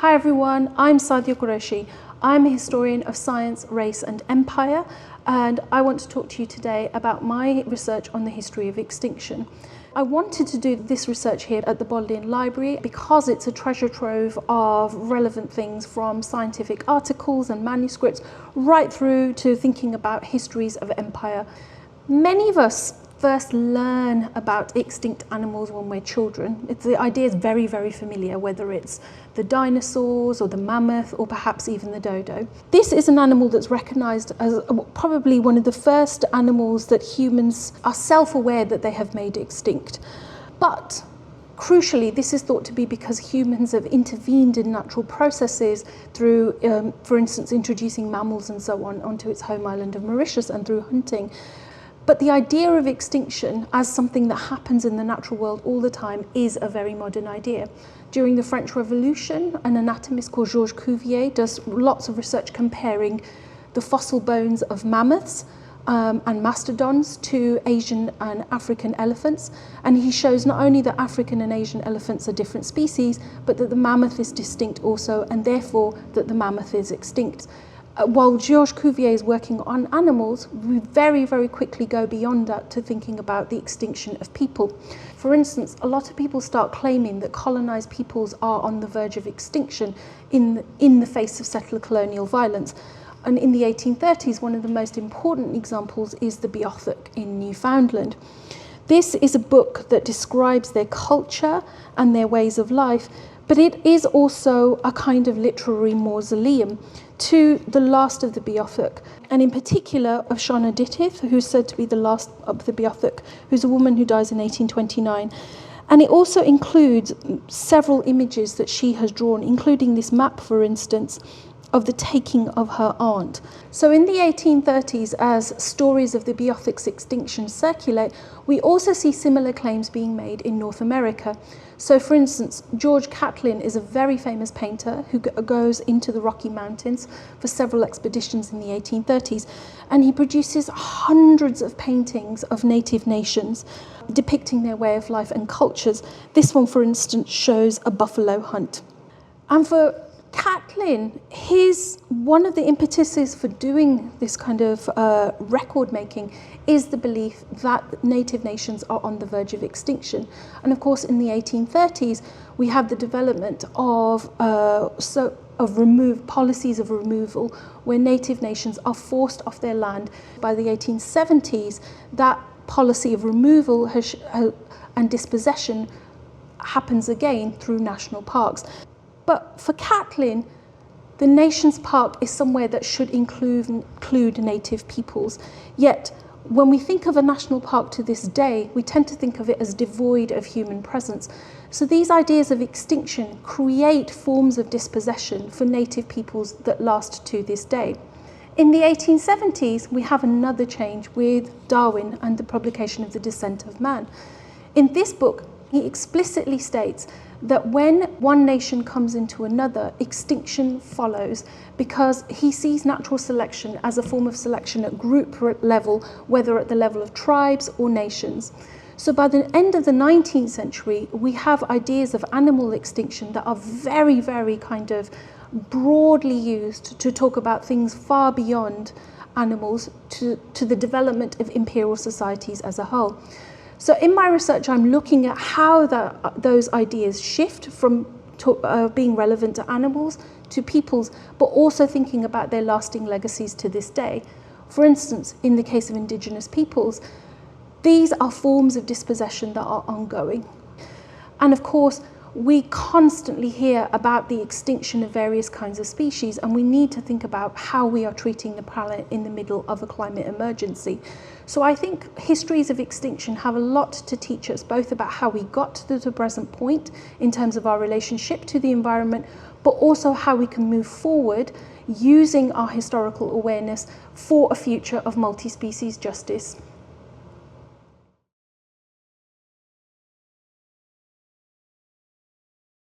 Hi everyone, I'm Sadiah Qureshi. I'm a historian of science, race and empire, and I want to talk to you today about my research on the history of extinction. I wanted to do this research here at the Bodleian Library because it's a treasure trove of relevant things, from scientific articles and manuscripts right through to thinking about histories of empire. Many of us first learn about extinct animals when we're children. The idea is very, very familiar, whether it's the dinosaurs or the mammoth or perhaps even the dodo. This is an animal that's recognized as probably one of the first animals that humans are self-aware that they have made extinct. But crucially, this is thought to be because humans have intervened in natural processes through, for instance, introducing mammals and so on onto its home island of Mauritius and through hunting. But the idea of extinction as something that happens in the natural world all the time is a very modern idea. During the French Revolution, an anatomist called Georges Cuvier does lots of research comparing the fossil bones of mammoths and mastodons to Asian and African elephants. And he shows not only that African and Asian elephants are different species, but that the mammoth is distinct also, and therefore that the mammoth is extinct. While Georges Cuvier is working on animals, we very, very quickly go beyond that to thinking about the extinction of people. For instance, a lot of people start claiming that colonized peoples are on the verge of extinction in the face of settler colonial violence. And in the 1830s, one of the most important examples is the Beothuk in Newfoundland. This is a book that describes their culture and their ways of life, but it is also a kind of literary mausoleum to the last of the Beothuk, and in particular of Shona Dittith, who's said to be the last of the Beothuk, who's a woman who dies in 1829. And it also includes several images that she has drawn, including this map, for instance, of the taking of her aunt. So in the 1830s, as stories of the Beothuk's extinction circulate, we also see similar claims being made in North America. So for instance, George Catlin is a very famous painter who goes into the Rocky Mountains for several expeditions in the 1830s, and he produces hundreds of paintings of native nations depicting their way of life and cultures. This one, for instance, shows a buffalo hunt. And for Catlin, one of the impetuses for doing this kind of record making is the belief that native nations are on the verge of extinction. And of course, in the 1830s, we have the development of policies of removal, where native nations are forced off their land. By the 1870s, that policy of removal and dispossession happens again through national parks. But for Catlin, the nation's park is somewhere that should include native peoples. Yet, when we think of a national park to this day, we tend to think of it as devoid of human presence. So these ideas of extinction create forms of dispossession for native peoples that last to this day. In the 1870s, we have another change with Darwin and the publication of The Descent of Man. In this book, he explicitly states that when one nation comes into another, extinction follows, because he sees natural selection as a form of selection at group level, whether at the level of tribes or nations. So by the end of the 19th century, we have ideas of animal extinction that are very, very kind of broadly used to talk about things far beyond animals to the development of imperial societies as a whole. So in my research, I'm looking at how those ideas shift from being relevant to animals to peoples, but also thinking about their lasting legacies to this day. For instance, in the case of indigenous peoples, these are forms of dispossession that are ongoing. And of course, we constantly hear about the extinction of various kinds of species, and we need to think about how we are treating the planet in the middle of a climate emergency. So I think histories of extinction have a lot to teach us, both about how we got to the present point in terms of our relationship to the environment, but also how we can move forward using our historical awareness for a future of multi-species justice.